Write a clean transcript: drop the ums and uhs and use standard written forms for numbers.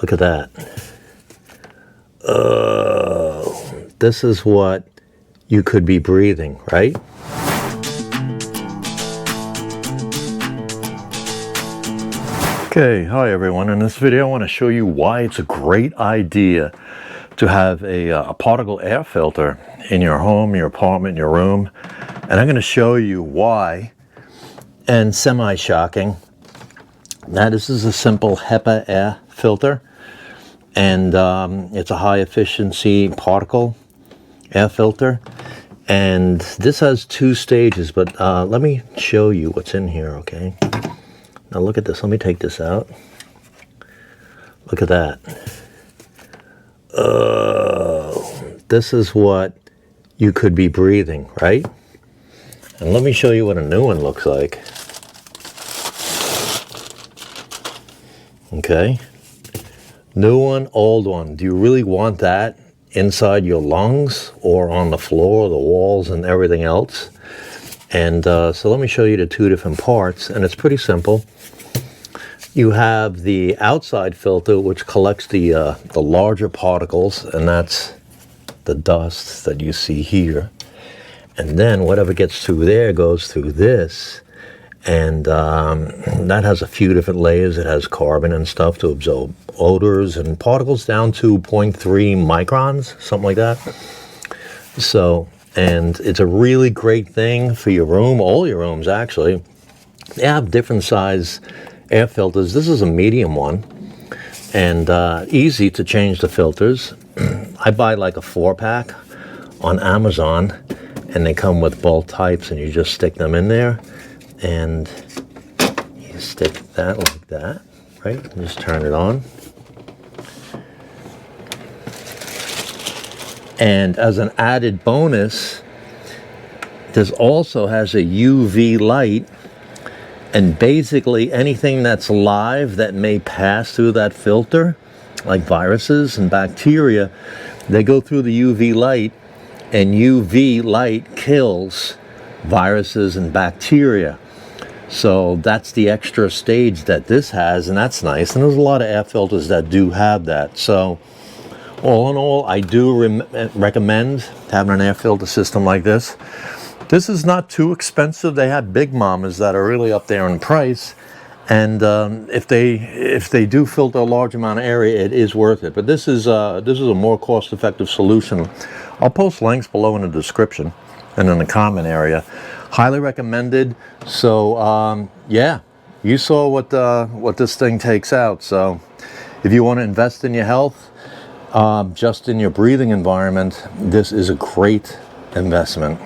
Look at that. This is what you could be breathing, right? Okay, hi everyone. In this video I want to show you why it's a great idea to have a particle air filter in your home, your apartment, your room. And I'm going to show you why, and semi-shocking, now this is a simple HEPA air filter, and it's a high efficiency particle air filter, and this has 2 stages, but let me show you what's in here, okay? Now look at this. Let me take this out. Look at that. This is what you could be breathing, right? And let me show you what a new one looks like. Okay. New one, old one. Do you really want that inside your lungs or on the floor, the walls, and everything else? And so let me show you the 2 different parts, and it's pretty simple. You have the outside filter, which collects the larger particles, and that's the dust that you see here. And then whatever gets through there goes through this, and that has a few different layers. It has carbon and stuff to absorb odors and particles down to 0.3 microns, something like that. So, and it's a really great thing for your room, all your rooms actually. They have different size air filters. This is a medium one, and easy to change the filters. I buy like a 4-pack on Amazon, and they come with both types, and you just stick them in there, and you stick that like that, right? And just turn it on. And as an added bonus, this also has a UV light, and basically anything that's live that may pass through that filter, like viruses and bacteria, they go through the UV light, and UV light kills viruses and bacteria. So that's the extra stage that this has, and that's nice. And there's a lot of air filters that do have that. So all in all, I do recommend having an air filter system like this. This is not too expensive. They have big mamas that are really up there in price, and if they do filter a large amount of area, it is worth it. But this is a more cost-effective solution. I'll post links below in the description and in the comment area. Highly recommended. So yeah, you saw what this thing takes out. So if you want to invest in your health, just in your breathing environment, this is a great investment.